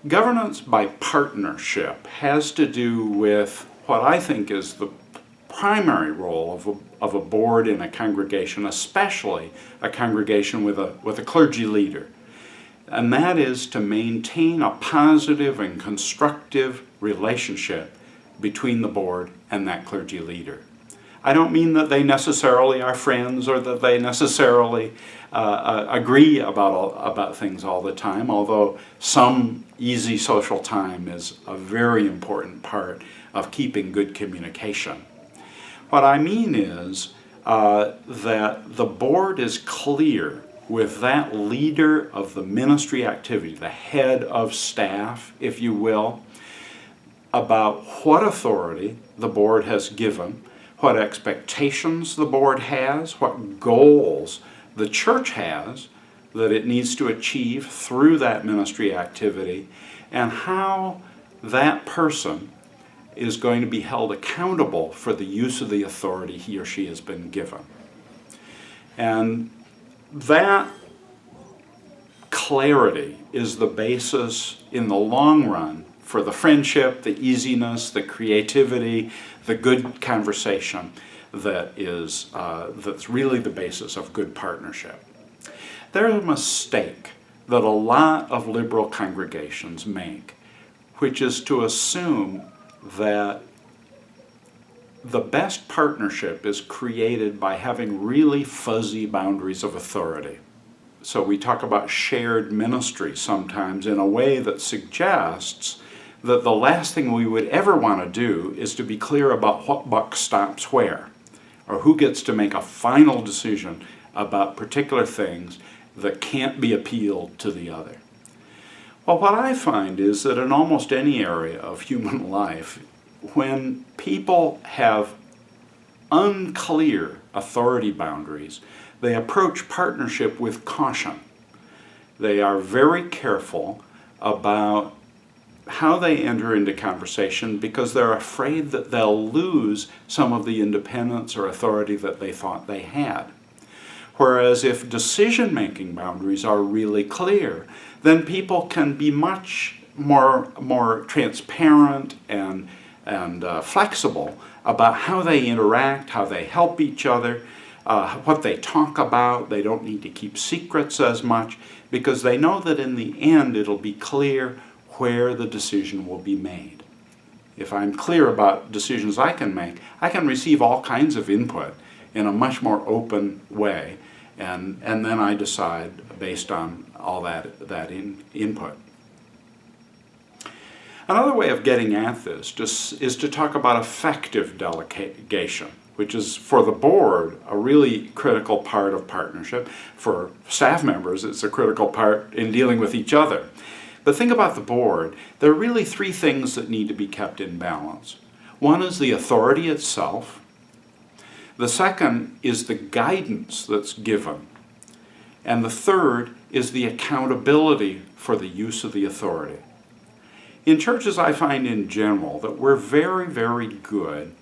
Governance by partnership has to do with what I think is the primary role of a board in a congregation, especially a congregation with a clergy leader. And that is to maintain a positive and constructive relationship between the board and that clergy leader. I don't mean that they necessarily are friends or that they necessarily agree about things all the time, although some easy social time is a very important part of keeping good communication. What I mean is that the board is clear with that leader of the ministry activity, the head of staff, if you will, about what authority the board has given, what expectations the board has, what goals the church has that it needs to achieve through that ministry activity, and how that person is going to be held accountable for the use of the authority he or she has been given. And that clarity is the basis in the long run for the friendship, the easiness, the creativity, the good conversation that's really the basis of good partnership. There's a mistake that a lot of liberal congregations make, which is to assume that the best partnership is created by having really fuzzy boundaries of authority. So we talk about shared ministry sometimes in a way that suggests that the last thing we would ever want to do is to be clear about what buck stops where, or who gets to make a final decision about particular things that can't be appealed to the other. Well, what I find is that in almost any area of human life, when people have unclear authority boundaries, they approach partnership with caution. They are very careful about how they enter into conversation because they're afraid that they'll lose some of the independence or authority that they thought they had. Whereas if decision-making boundaries are really clear, then people can be much more transparent and flexible about how they interact, how they help each other, what they talk about. They don't need to keep secrets as much because they know that in the end it'll be clear where the decision will be made. If I'm clear about decisions I can make, I can receive all kinds of input in a much more open way, and then I decide based on all that input. Another way of getting at this is to talk about effective delegation, which is for the board a really critical part of partnership. For staff members, it's a critical part in dealing with each other. But think about the board. There are really three things that need to be kept in balance. One is the authority itself. The second is the guidance that's given. And the third is the accountability for the use of the authority. In churches, I find in general that we're very, very good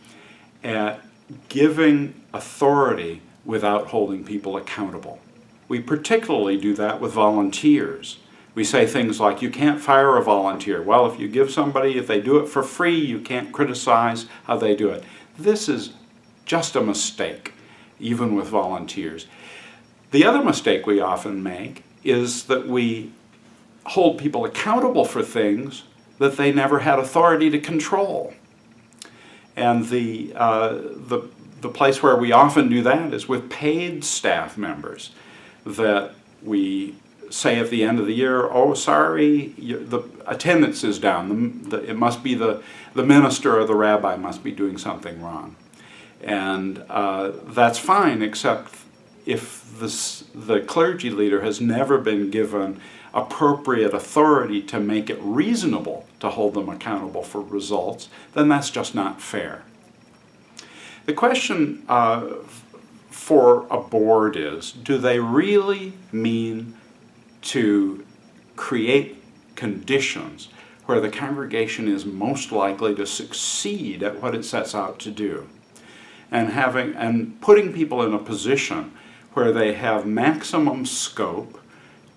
at giving authority without holding people accountable. We particularly do that with volunteers. We say things like, you can't fire a volunteer. Well, if you give somebody, if they do it for free, you can't criticize how they do it. This is just a mistake, even with volunteers. The other mistake we often make is that we hold people accountable for things that they never had authority to control. And the place where we often do that is with paid staff members, that we say at the end of the year, oh, sorry, the attendance is down. It must be the minister or the rabbi must be doing something wrong. And that's fine, except if the clergy leader has never been given appropriate authority to make it reasonable to hold them accountable for results, then that's just not fair. The question for a board is, do they really mean to create conditions where the congregation is most likely to succeed at what it sets out to do, and putting people in a position where they have maximum scope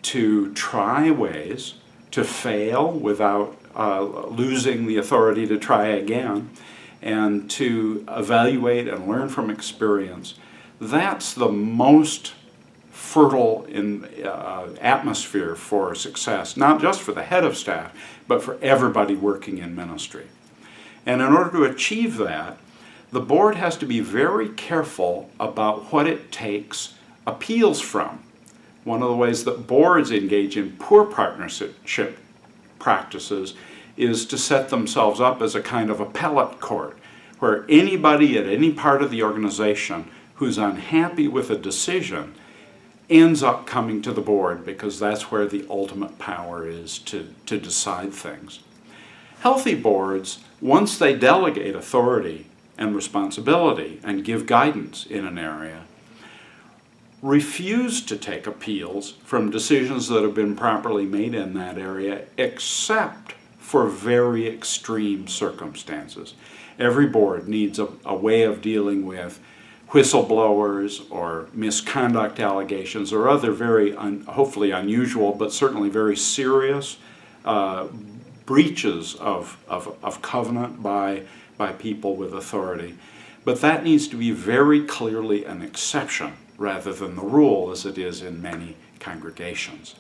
to try ways to fail without losing the authority to try again, and to evaluate and learn from experience. That's the most fertile atmosphere for success, not just for the head of staff, but for everybody working in ministry. And in order to achieve that, the board has to be very careful about what it takes appeals from. One of the ways that boards engage in poor partnership practices is to set themselves up as a kind of appellate court, where anybody at any part of the organization who's unhappy with a decision ends up coming to the board, because that's where the ultimate power is to decide things. Healthy boards, once they delegate authority and responsibility and give guidance in an area, refuse to take appeals from decisions that have been properly made in that area, except for very extreme circumstances. Every board needs a way of dealing with whistleblowers or misconduct allegations or other very hopefully unusual but certainly very serious breaches of covenant by people with authority. But that needs to be very clearly an exception rather than the rule, as it is in many congregations.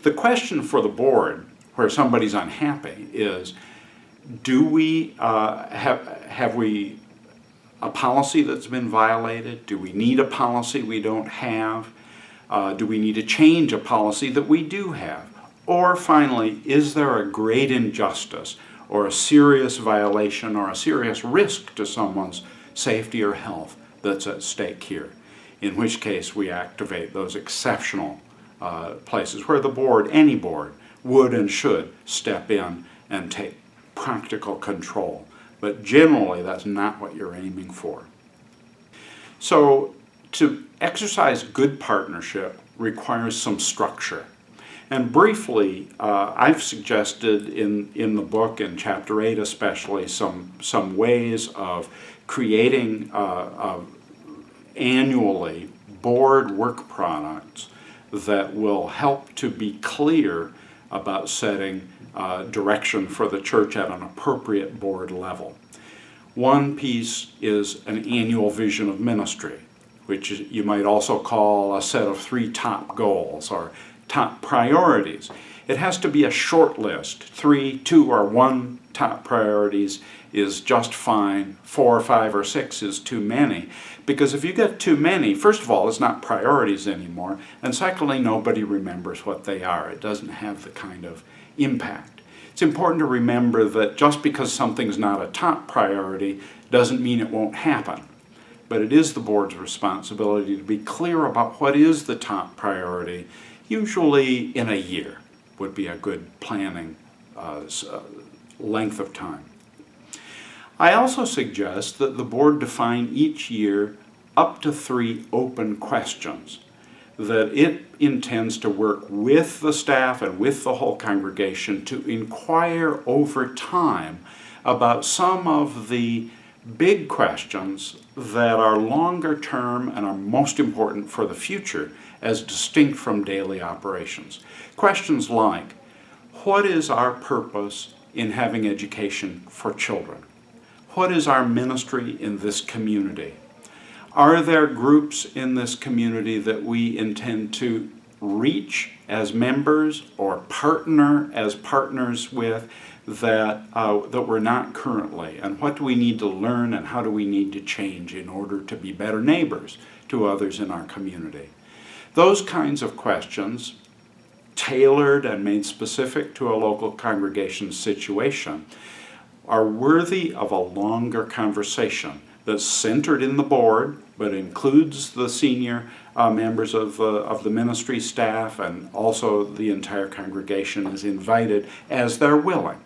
The question for the board, where somebody's unhappy, is, do we have we a policy that's been violated? Do we need a policy we don't have? Do we need to change a policy that we do have? Or finally, is there a great injustice or a serious violation or a serious risk to someone's safety or health that's at stake here? In which case we activate those exceptional places where the board, any board, would and should step in and take practical control. But generally that's not what you're aiming for. So to exercise good partnership requires some structure. And briefly, I've suggested in the book, in Chapter 8 especially, some ways of creating annually board work products that will help to be clear about setting direction for the church at an appropriate board level. One piece is an annual vision of ministry, which you might also call a set of 3 top goals or top priorities. It has to be a short list. 3, 2, or 1 top priorities is just fine. 4, 5, or 6 is too many. Because if you get too many, first of all, it's not priorities anymore, and secondly, nobody remembers what they are. It doesn't have the kind of impact. It's important to remember that just because something's not a top priority doesn't mean it won't happen. But it is the board's responsibility to be clear about what is the top priority. Usually in a year would be a good planning length of time. I also suggest that the board define each year up to 3 open questions that it intends to work with the staff and with the whole congregation to inquire over time about some of the big questions that are longer term and are most important for the future as distinct from daily operations. Questions like, what is our purpose in having education for children? What is our ministry in this community? Are there groups in this community that we intend to reach as members or partner as partners with that we're not currently? And what do we need to learn and how do we need to change in order to be better neighbors to others in our community? Those kinds of questions, tailored and made specific to a local congregation's situation, are worthy of a longer conversation that's centered in the board, but includes the senior members of the ministry staff, and also the entire congregation is invited as they're willing.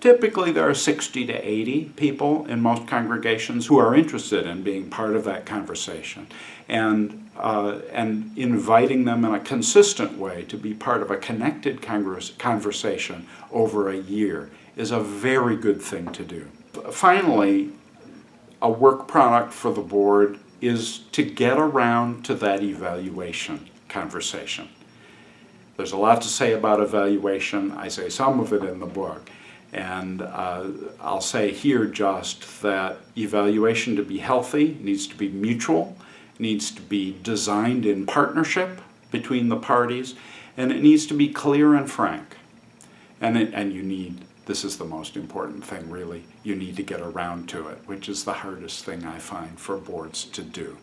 Typically there are 60 to 80 people in most congregations who are interested in being part of that conversation, and inviting them in a consistent way to be part of a connected conversation over a year is a very good thing to do. Finally, a work product for the board is to get around to that evaluation conversation. There's a lot to say about evaluation. I say some of it in the book. And I'll say here just that evaluation to be healthy needs to be mutual, needs to be designed in partnership between the parties, and it needs to be clear and frank. And you need, this is the most important thing really, you need to get around to it, which is the hardest thing I find for boards to do.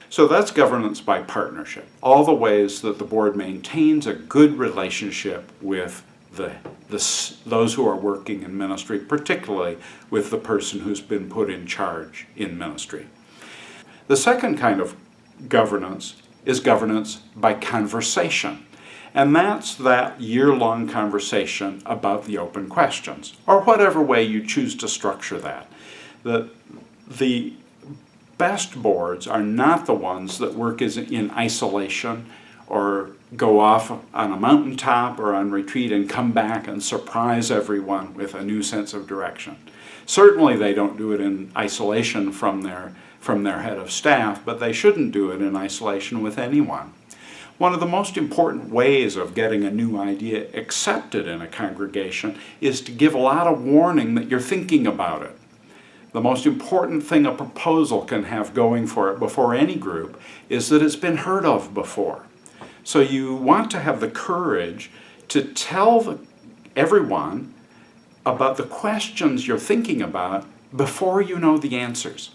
So that's governance by partnership, all the ways that the board maintains a good relationship with those who are working in ministry, particularly with the person who's been put in charge in ministry. The second kind of governance is governance by conversation. And that's that year-long conversation about the open questions, or whatever way you choose to structure that. The best boards are not the ones that work in isolation or go off on a mountaintop or on retreat and come back and surprise everyone with a new sense of direction. Certainly they don't do it in isolation from their head of staff, but they shouldn't do it in isolation with anyone. One of the most important ways of getting a new idea accepted in a congregation is to give a lot of warning that you're thinking about it. The most important thing a proposal can have going for it before any group is that it's been heard of before. So you want to have the courage to tell everyone about the questions you're thinking about before you know the answers.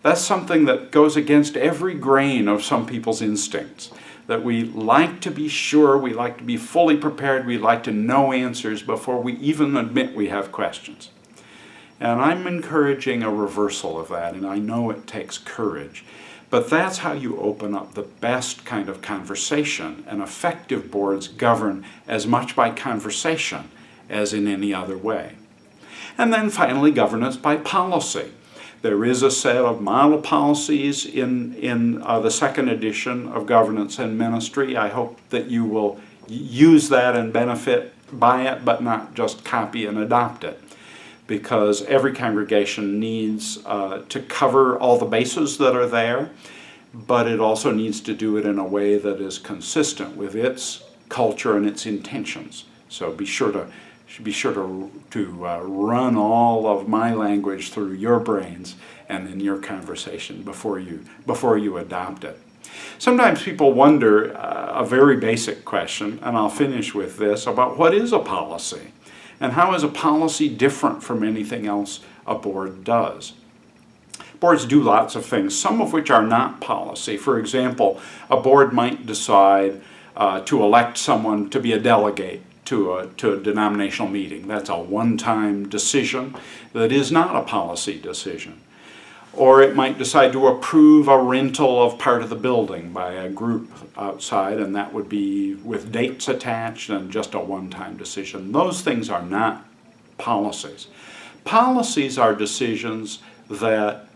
That's something that goes against every grain of some people's instincts. That we like to be sure, we like to be fully prepared, we like to know answers before we even admit we have questions. And I'm encouraging a reversal of that, and I know it takes courage. But that's how you open up the best kind of conversation, and effective boards govern as much by conversation as in any other way. And then finally, governance by policy. There is a set of model policies in the second edition of Governance and Ministry. I hope that you will use that and benefit by it, but not just copy and adopt it. Because every congregation needs to cover all the bases that are there, but it also needs to do it in a way that is consistent with its culture and its intentions. So be sure to run all of my language through your brains and in your conversation before you adopt it. Sometimes people wonder a very basic question, and I'll finish with this, about what is a policy? And how is a policy different from anything else a board does? Boards do lots of things, some of which are not policy. For example, a board might decide to elect someone to be a delegate to a denominational meeting. That's a one-time decision that is not a policy decision. Or it might decide to approve a rental of part of the building by a group outside, and that would be with dates attached and just a one-time decision. Those things are not policies. Policies are decisions that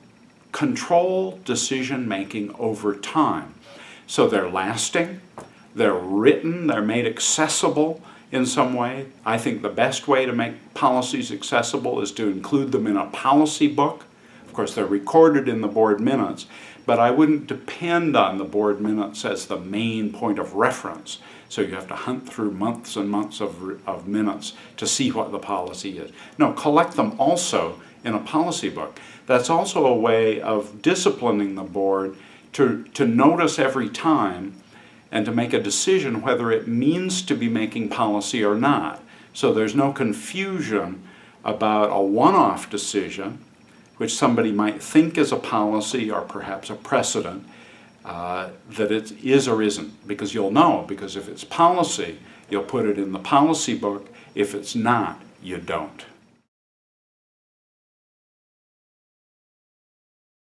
control decision-making over time. So they're lasting, they're written, they're made accessible in some way. I think the best way to make policies accessible is to include them in a policy book. Of course, they're recorded in the board minutes, but I wouldn't depend on the board minutes as the main point of reference. So you have to hunt through months and months of minutes to see what the policy is. No, collect them also in a policy book. That's also a way of disciplining the board to notice every time and to make a decision whether it means to be making policy or not. So there's no confusion about a one-off decision, which somebody might think is a policy or perhaps a precedent, that it is or isn't, because you'll know, because if it's policy, you'll put it in the policy book. If it's not, you don't.